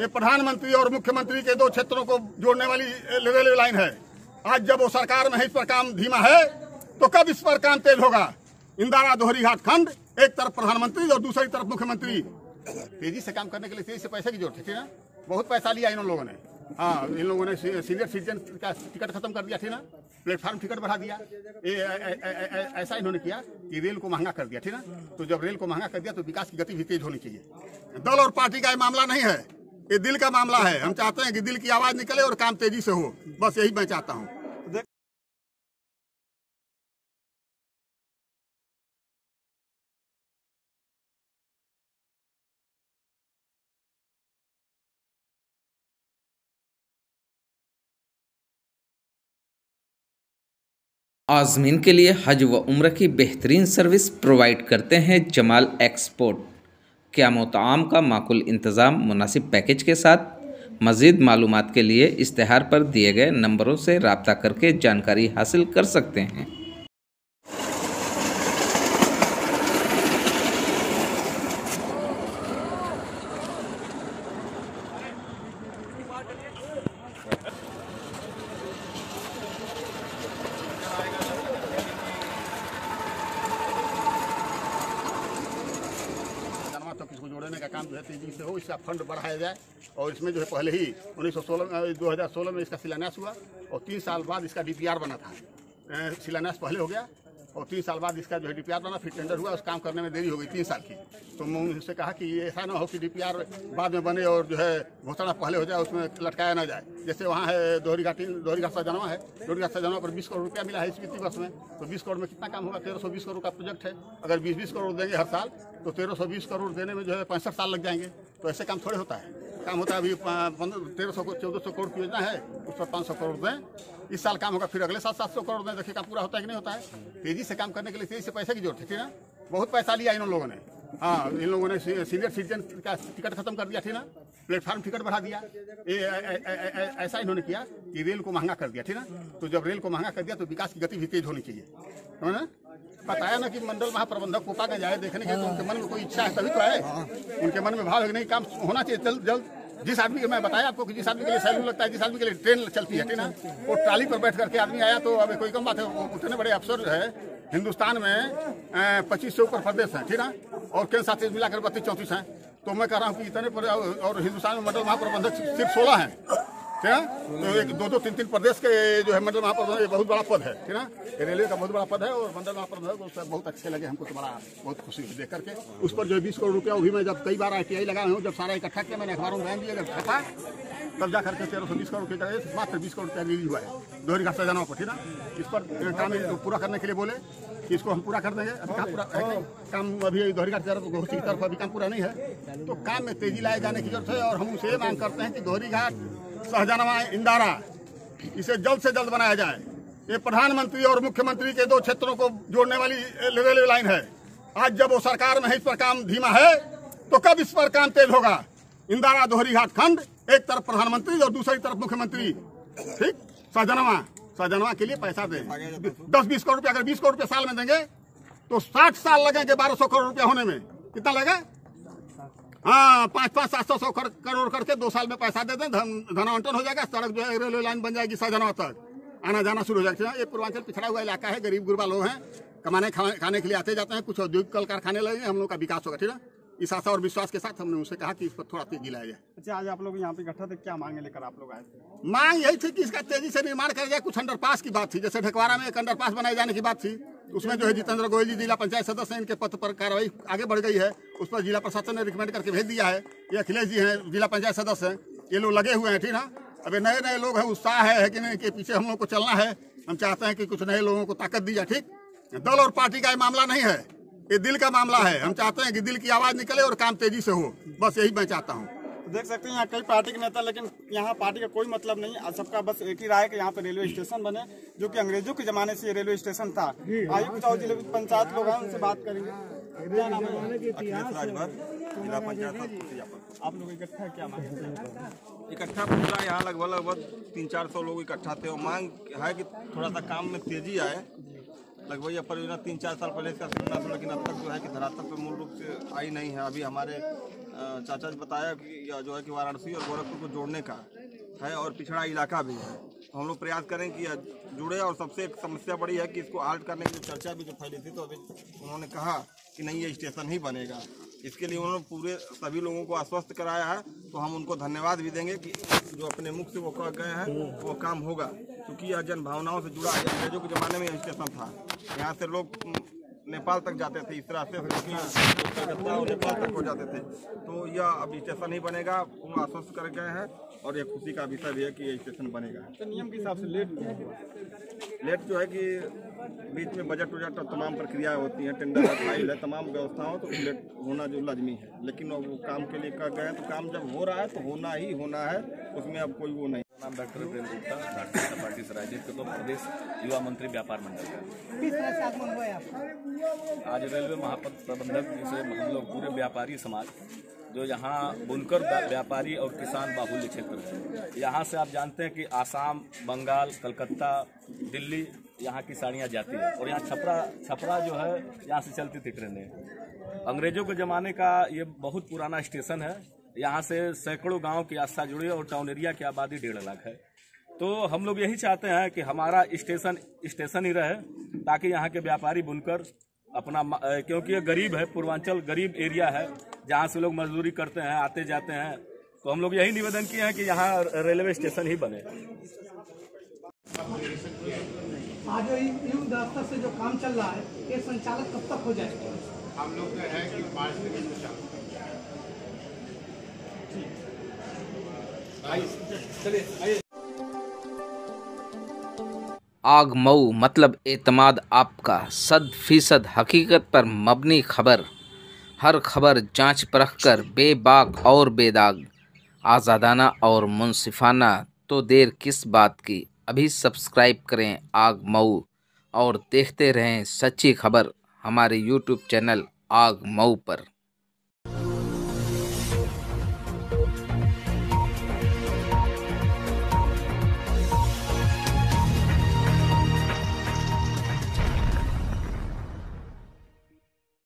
ये प्रधानमंत्री और मुख्यमंत्री के दो क्षेत्रों को जोड़ने वाली रेलवे लाइन है। आज जब वो सरकार में है, इस पर काम धीमा है, तो कब इस पर काम तेज होगा। इंदारा दोहरी घाट खंड, एक तरफ प्रधानमंत्री और दूसरी तरफ मुख्यमंत्री। तेजी से काम करने के लिए तेजी से पैसे की जरूरत थी ना। बहुत पैसा लिया इन लोगों ने। हाँ, इन लोगों ने सीनियर सिटीजन का टिकट खत्म कर दिया थी ना, प्लेटफार्म टिकट बढ़ा दिया। ऐसा इन्होंने किया कि रेल को महंगा कर दिया थी ना। तो जब रेल को महंगा कर दिया तो विकास की गति भी तेज होनी चाहिए। दल और पार्टी का ये मामला नहीं है, ये दिल का मामला है। हम चाहते हैं कि दिल की आवाज निकले और काम तेजी से हो, बस यही मैं चाहता हूँ। आज़मीन के लिए हज व उम्र की बेहतरीन सर्विस प्रोवाइड करते हैं जमाल एक्सपोर्ट। क़याम ताआम का माकूल इंतज़ाम मुनासिब पैकेज के साथ। मज़ीद मालूमात के लिए इश्तिहार पर दिए गए नंबरों से रब्ता करके जानकारी हासिल कर सकते हैं। तक इसको जोड़ने का काम जो है तेजी से हो, इसका फंड बढ़ाया जाए। और इसमें जो है पहले ही 2016 में इसका शिलान्यास हुआ और 3 साल बाद इसका डीपीआर बना था। शिलान्यास पहले हो गया और 3 साल बाद इसका जो है डीपीआर बना, फिर टेंडर हुआ। उस काम करने में देरी हो गई 3 साल की। तो मैं उनसे कहा कि ऐसा ना हो कि डीपीआर बाद में बने और जो है घोषणा पहले हो जाए, उसमें लटकाया ना जाए। जैसे वहाँ है दोहरी घाट सजनवा है, दोहरी घाट सजनवा पर 20 करोड़ रुपया मिला है इस वित्तीय वर्ष में। तो 20 करोड़ में कितना काम होगा? 1320 करोड़ का प्रोजेक्ट है। अगर 20-20 करोड़ देंगे हर साल तो 1320 करोड़ देने में जो है 65 साल लग जाएंगे। तो ऐसे काम थोड़े होता है। काम होता है अभी 1400 करोड़ की योजना है, उस पर 500 करोड़ दें। इस साल काम होगा, फिर अगले साल 700 करोड़ दें। देखिए काम पूरा होता है कि नहीं होता है। तेजी से काम करने के लिए तेजी से पैसे की जरूरत थी ना। बहुत पैसा लिया इन लोगों ने। हाँ, इन लोगों ने सीनियर सिटीजन का टिकट खत्म कर दिया थी ना, प्लेटफार्म टिकट बढ़ा दिया। ऐसा इन्होंने किया कि रेल को महंगा कर दिया थी ना। तो जब रेल को महंगा कर दिया तो विकास की गति भी तेज होनी चाहिए, है ना। बताया ना कि मंडल महाप्रबंधक कोपा का जाए देखने के, तो उनके मन में कोई इच्छा है तभी तो है। उनके मन में भाव है कि नहीं, काम होना चाहिए जल्द। जिस आदमी के मैं बताया आपको कि जिस आदमी के लिए सैलून लगता है, जिस आदमी के लिए ट्रेन चलती है ना, वो ट्राली पर बैठ करके आदमी आया। तो अब कोई कम बात है, उतने बड़े अफसर है हिंदुस्तान में 25 से ऊपर प्रदेश हैं, ठीक ना। और केंद्र शासित मिलाकर 32-34 हैं। तो मैं कह रहा हूँ कि इतने और हिंदुस्तान में मंडल महाप्रबंधक सिर्फ 16 हैं, ठीक है। तो एक 2-3 प्रदेश के जो है मंडल महाप्रबंधक, ये बहुत बड़ा पद है, ठीक ना। रेलवे का बहुत बड़ा पद है और मंडल महाप्रबंधक उससे बहुत अच्छे लगे हमको। तो बड़ा बहुत खुशी हुई देख करके। उस पर जो 20 करोड़ रुपया, वो भी मैं जब कई बार ITI लगाया हूँ, जब सारा इकट्ठा किया मैंने, अखबारों में बयान दिया, जब छपा तब जा करके 1320 करोड़ रुपये मात्र 20 करोड़ रुपया रिलीज हुआ है दोहरी घाट सजनवा पर, ठीक ना। इस पर काम पूरा करने के लिए बोले कि इसको हम पूरा कर देंगे। अभी काम पूरा है, काम अभी दोहरी घाट की तरफ अभी काम पूरा नहीं है। तो काम में तेजी लाए जाने की जरूरत है। और हम उसे मांग करते हैं कि दोहरी घाट सहजनवा इंदारा इसे जल्द से जल्द बनाया जाए। ये प्रधानमंत्री और मुख्यमंत्री के दो क्षेत्रों को जोड़ने वाली रेलवे लाइन है। आज जब वो सरकार में है, इस पर काम धीमा है, तो कब इस पर काम तेज होगा। इंदारा दोहरी घाट खंड, एक तरफ प्रधानमंत्री और दूसरी तरफ मुख्यमंत्री, ठीक। सहजनवा के लिए पैसा दें 10-20 करोड़ रुपया। अगर 20 करोड़ रुपया साल में देंगे तो 60 साल लगेंगे 1200 करोड़ रुपया होने में। कितना लगे? हाँ, 500-700 करोड़ करके 2 साल में पैसा दे दें, धनावंटन हो जाएगा। सड़क जो है रेलवे लाइन बन जाएगी, सहजनवा तक आना जाना शुरू हो जाएगा। ये पूर्वांचल पिछड़ा हुआ इलाका है, गरीब गुरबा लोग हैं, कमाने खाने के लिए आते जाते हैं। कुछ औद्योगिक कल कारखाने लगेंगे, हम लोग का विकास होगा, ठीक है। इस आशा और विश्वास के साथ हमने उनसे कहा कि इस पर थोड़ा तेजी लाया जाए। अच्छा, आज आप लोग यहाँ पे इकट्ठा थे, क्या मांगे लेकर आप लोग आए थे? मांग यही थी कि इसका तेजी से निर्माण किया जाए। कुछ अंडरपास की बात थी, जैसे ढकवारा में एक अंडरपास बनाए जाने की बात थी। उसमें जो है जितेंद्र गोयल जी जिला पंचायत सदस्य हैं, इनके पद पर कार्रवाई आगे बढ़ गई है। उस पर जिला प्रशासन ने रिकमेंड करके भेज दिया है। ये अखिलेश जी हैं, जिला पंचायत सदस्य हैं, ये लोग लगे हुए हैं, ठीक ना। अभी नए लोग हैं, उत्साह है कि नहीं, के पीछे हम लोग को चलना है। हम चाहते हैं कि कुछ नए लोगों को ताकत दी जाए, ठीक। दल और पार्टी का ये मामला नहीं है, ये दिल का मामला है। हम चाहते हैं कि दिल की आवाज निकले और काम तेजी से हो, बस यही मैं चाहता हूँ। देख सकते हैं यहाँ कई पार्टी के नेता, लेकिन यहाँ पार्टी का कोई मतलब नहीं। सबका बस एक ही राय है कि यहाँ पे रेलवे स्टेशन बने, जो कि अंग्रेजों के जमाने से ये रेलवे स्टेशन था। आइए कुछ और जिले पंचायत लोग हैं, उनसे बात करेंगे। क्या नाम है? जिला पंचायत। आप लोग इकट्ठा क्या मांग? इकट्ठा पूरा यहाँ लगभग 300-400 लोग इकट्ठा थे और मांग है कि थोड़ा सा काम में तेजी आए। लगभग यह परियोजना 3-4 साल पहले इसका शिलान्यास, लेकिन अब तक जो है कि धरातल पर मूल रूप से आई नहीं है। अभी हमारे चाचा जी बताया कि यह जो है कि वाराणसी और गोरखपुर को जोड़ने का है और पिछड़ा इलाका भी है, तो हम लोग प्रयास करें कि यह जुड़े। और सबसे एक समस्या बड़ी है कि इसको हाल्ट करने की चर्चा भी जो फैली थी, तो अभी उन्होंने कहा कि नहीं, ये स्टेशन ही बनेगा। इसके लिए उन्होंने पूरे सभी लोगों को आश्वस्त कराया है, तो हम उनको धन्यवाद भी देंगे कि जो अपने मुख से वो कह गए हैं वो काम होगा, क्योंकि यह जन भावनाओं से जुड़ा है। अंग्रेजों के ज़माने में यह स्टेशन था, यहाँ से लोग नेपाल तक जाते थे, इस रास्ते से कलकत्ता और नेपाल तक हो जाते थे। तो यह अब स्टेशन ही बनेगा, उन्होंने आश्वस्त कर गए हैं। और यह खुशी का विषय भी है कि ये स्टेशन बनेगा। तो नियम के हिसाब से लेट जो है कि बीच में बजट वजट और तमाम प्रक्रियाएं होती हैं, टेंडर फाइल है, तमाम व्यवस्थाओं, तो लेट होना जो लाजमी है। लेकिन वो काम के लिए कह गए हैं, तो काम जब हो रहा है तो होना ही होना है, उसमें अब कोई वो नहीं। नाम डॉक्टर प्रेम गुप्ता, भारतीय जनता पार्टी सरायजीत के प्रदेश युवा मंत्री व्यापार मंडल का। किस तरह से आगमन हुआ है आपका? आज रेलवे महापथ प्रबंधक जैसे हम लोग पूरे व्यापारी समाज जो यहाँ बुनकर व्यापारी और किसान बाहुल्य क्षेत्र है, यहाँ से आप जानते हैं कि आसाम, बंगाल, कलकत्ता, दिल्ली यहाँ की साड़ियाँ जाती है। और यहाँ छपरा जो है यहाँ से चलती थी ट्रेनें। अंग्रेजों के ज़माने का ये बहुत पुराना स्टेशन है। यहाँ से सैकड़ों गांव की आस्था जुड़ी है और टाउन एरिया की आबादी 1.5 लाख है। तो हम लोग यही चाहते हैं कि हमारा स्टेशन ही रहे, ताकि यहाँ के व्यापारी बुनकर अपना, क्योंकि ये गरीब है, पूर्वांचल गरीब एरिया है, जहाँ से लोग मजदूरी करते हैं, आते जाते हैं। तो हम लोग यही निवेदन किए हैं कि यहाँ रेलवे स्टेशन ही बने। आज युग दफ्तर से जो काम चल रहा है, ये संचालक कब तक हो जाएगा? हम लोग का है कि 5 दिन में चालू। आग मऊ मतलब एतमाद आपका 100% हकीकत पर मबनी खबर। हर खबर जांच परख कर बेबाक और बेदाग, आज़ादाना और मुंसिफाना। तो देर किस बात की, अभी सब्सक्राइब करें आग मऊ और देखते रहें सच्ची खबर हमारे YouTube चैनल आग मऊ पर।